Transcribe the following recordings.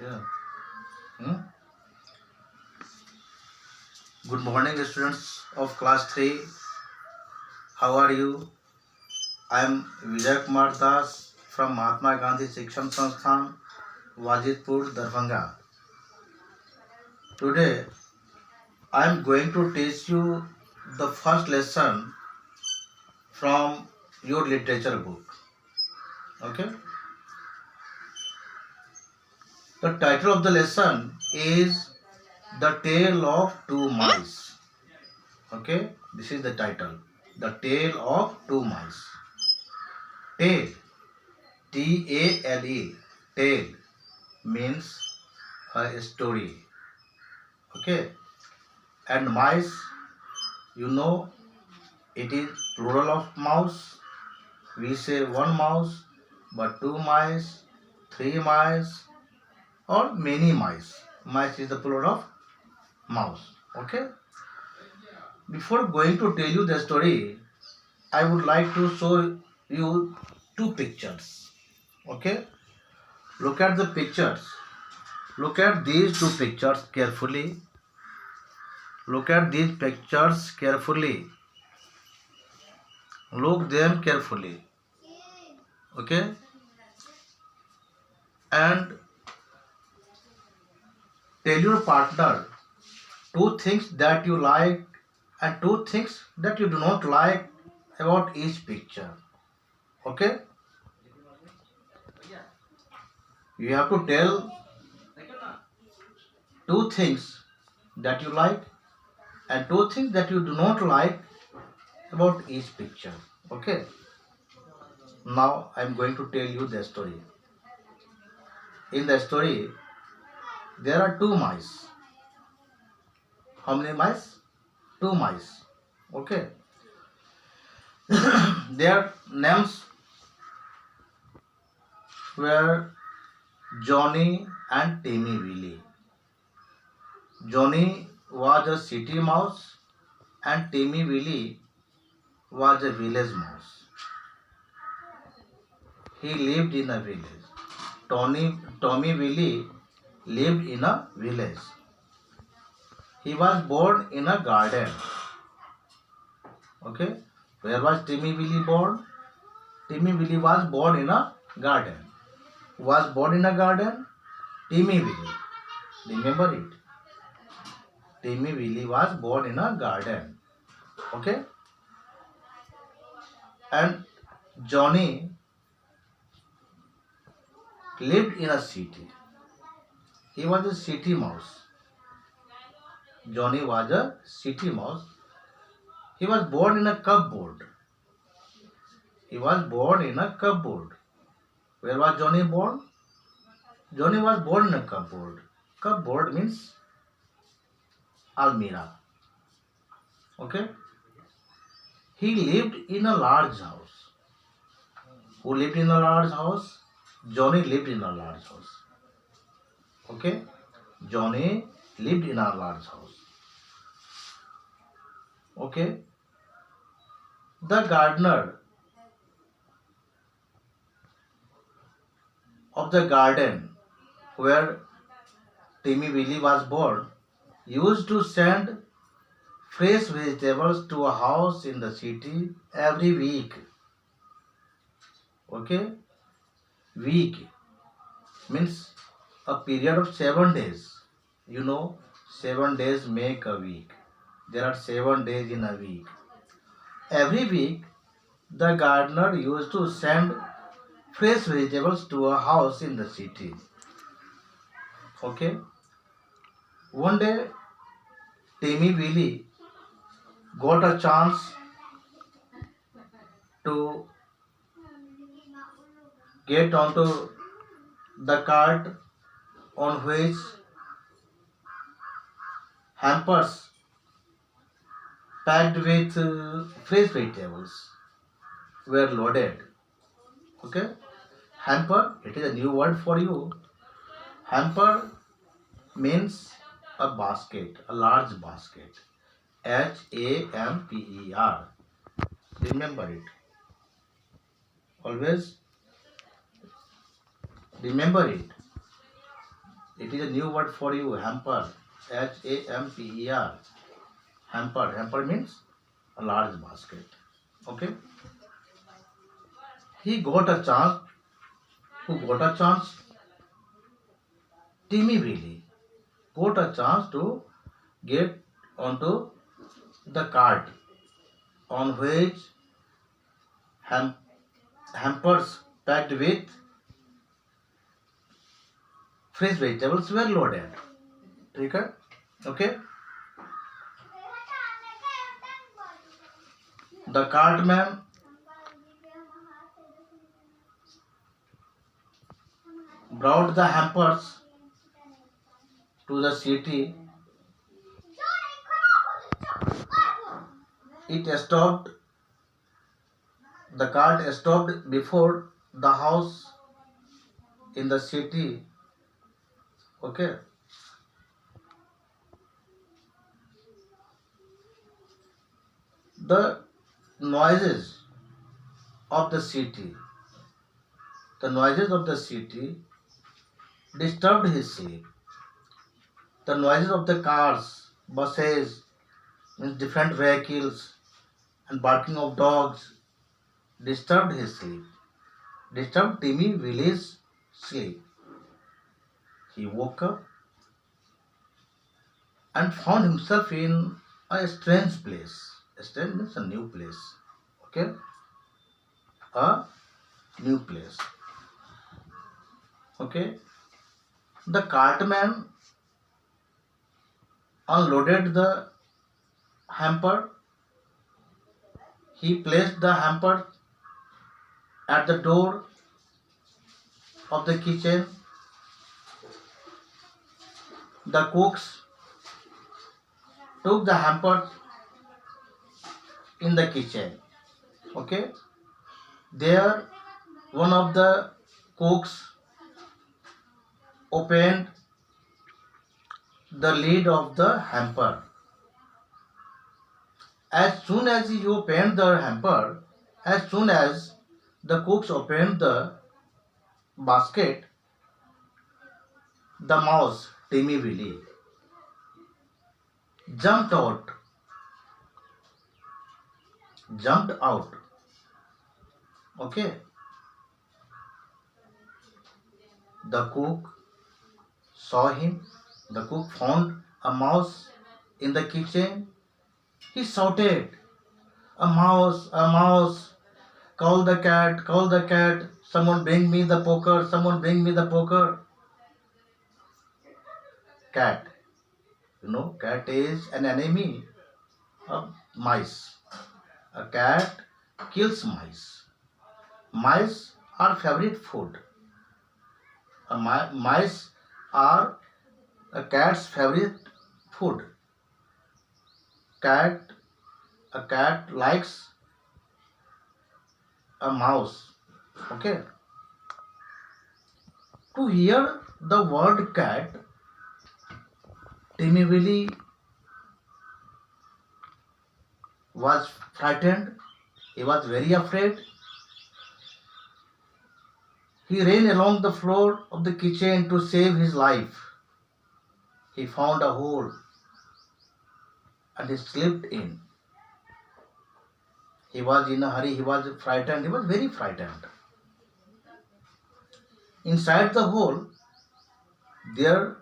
Yeah. Hmm? Good morning, students of class 3. How are you? I am Vijay Kumar Das from Mahatma Gandhi Shikshan Sansthan, Wajidpur, Darbhanga. Today, I am going to teach you the first lesson from your literature book. Okay? The title of the lesson is The Tale of Two Mice. Okay? This is the title. The Tale of Two Mice. Tale. Tale. Tale means a story. Okay. And mice, it is plural of mouse. We say one mouse, but two mice, three mice, or many mice. Mice is the plural of mouse. Okay. Before going to tell you the story, I would like to show you two pictures. Okay. Look at the pictures. Look at these two pictures carefully. Look at these pictures carefully. Look them carefully. Okay? And tell your partner two things that you like and two things that you do not like about each picture. Okay? You have to tell two things that you like and two things that you do not like about each picture. Okay? Now I am going to tell you the story. In the story, there are two mice. How many mice? Two mice. Okay. Their names were Johnny and Timmy Willie. Johnny was a city mouse and Timmy Willie was a village mouse. He lived in a village. Tommy Willie lived in a village. He was born in a garden. Okay. Where was Timmy Willie born? Timmy Willie was born in a garden. Was born in a garden? Timmy Willie. Remember it. Timmy Willie was born in a garden. Okay? And Johnny lived in a city. He was a city mouse. Johnny was a city mouse. He was born in a cupboard. He was born in a cupboard. Where was Johnny born? Johnny was born in a cupboard. Cupboard means almirah. Okay? He lived in a large house. Who lived in a large house? Johnny lived in a large house. Okay? Johnny lived in a large house. Okay? The gardener of the garden where Timmy Willie was born used to send fresh vegetables to a house in the city every week. Okay? Week means a period of 7 days. 7 days make a week. There are 7 days in a week. Every week, the gardener used to send fresh vegetables to a house in the city. Okay? One day, Timmy Willie got a chance to get onto the cart on which hampers packed with fresh vegetables were loaded. Okay? Hamper, it is a new word for you. Hamper means a basket, a large basket. Hamper. Remember it. Always remember it. It is a new word for you, hamper. Hamper. Hamper. Hamper means a large basket. Okay. He got a chance. Who got a chance? Timmy Willie got a chance to get onto the cart on which hampers packed with fresh vegetables were loaded. ठीक है? Okay. The cartman brought the hampers to the city. The cart stopped before the house in the city. Okay. The noises of the city disturbed his sleep. The noises of the cars, buses, different vehicles, and barking of dogs disturbed his sleep, disturbed Timmy Willie's sleep. He woke up and found himself in a strange place. Strange means a new place. Okay? A new place. Okay? The cartman unloaded the hamper. He placed the hamper at the door of the kitchen. The cooks took the hamper in the kitchen. Okay? There, one of the cooks opened the lid of the hamper. As soon as he opened the hamper, as soon as the cooks opened the basket, the mouse, Timmy Willie, jumped out. Okay? The cook saw him. The cook found a mouse in the kitchen. He shouted, "A mouse, a mouse! Call the cat, call the cat! Someone bring me the poker, someone bring me the poker!" Cat. Cat is an enemy of mice. A cat kills mice. Mice are favorite food. Mice are a cat's favorite food. A cat likes a mouse. Okay. To hear the word cat, Timmy Willie was frightened. He was very afraid. He ran along the floor of the kitchen to save his life. He found a hole and he slipped in. He was in a hurry. He was frightened. He was very frightened. Inside the hole, there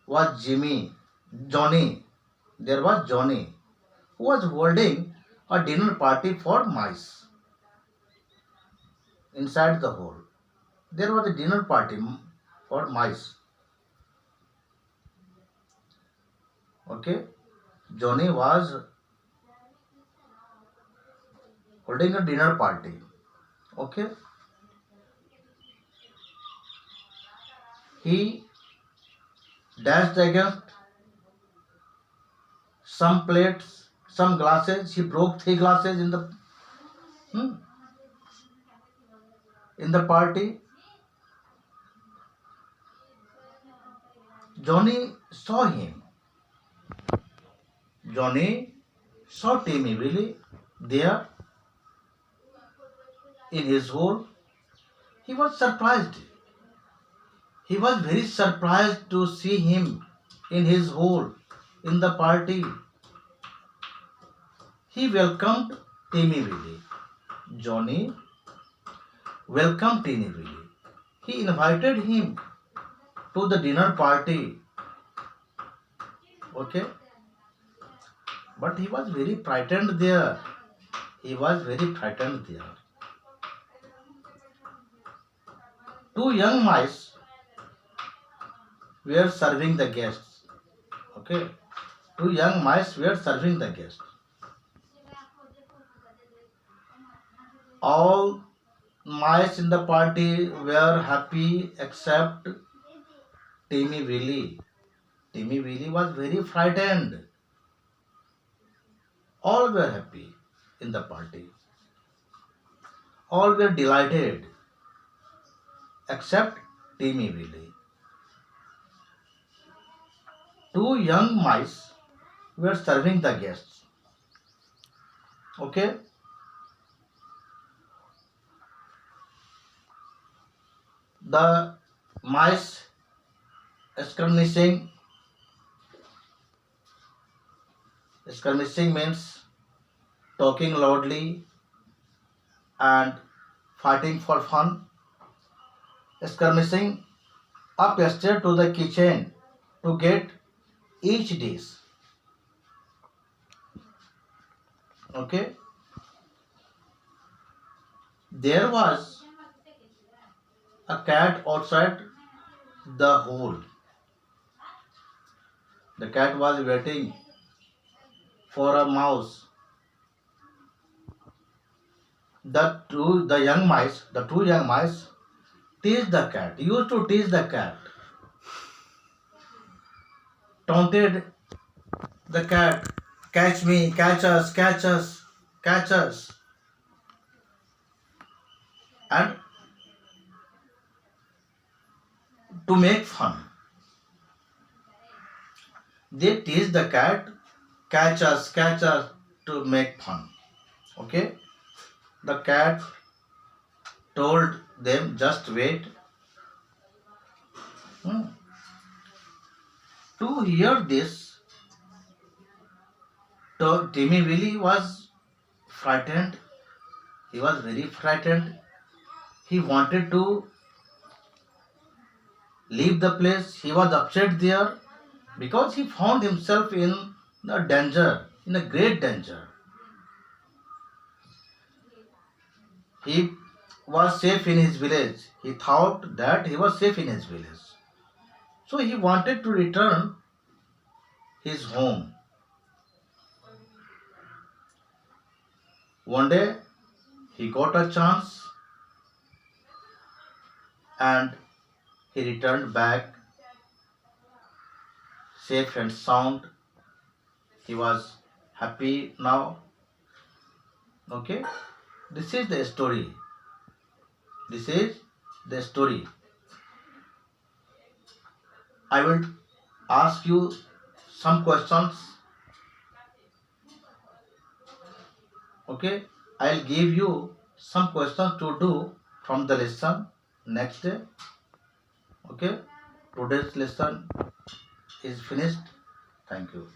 was Johnny. There was Johnny, who was holding a dinner party for mice. Inside the hole, there was a dinner party for mice. Okay, Johnny was holding a dinner party. Okay, he dashed against some plates, some glasses. He broke 3 glasses in the party. Johnny saw him. Johnny saw Timmy Willie there in his hole. He was surprised. He was very surprised to see him in his hall in the party. He welcomed Timmy Willie. Johnny welcomed Timmy Willie. He invited him to the dinner party. Okay, but he was very frightened there. He was very frightened there. Two young mice were serving the guests. Okay, two young mice were serving the guests. All mice in the party were happy except Timmy Willie. Timmy Willie was very frightened. All were happy in the party. All were delighted except Timmy Willie. Two young mice were serving the guests. Okay? The mice skirmishing. Skirmishing means talking loudly and fighting for fun. Skirmishing upstairs to the kitchen to get each dish. Okay? There was a cat outside the hole. The cat was waiting for a mouse. The two young mice teased the cat, used to tease the cat, taunted the cat, catch me, catch us, catch us, catch us. And to make fun, they tease the cat, catch us, to make fun. Okay? The cat told them, just wait. To hear this, Timmy Willie was frightened. He was very frightened. He wanted to leave the place. He was upset there because he found himself in a danger, in a great danger. He was safe in his village. He thought that he was safe in his village. So he wanted to return his home. One day he got a chance and he returned back safe and sound. He was happy now. Okay? This is the story. This is the story. I will ask you some questions. Okay? I'll give you some questions to do from the lesson next day. Okay? Today's lesson is finished. Thank you.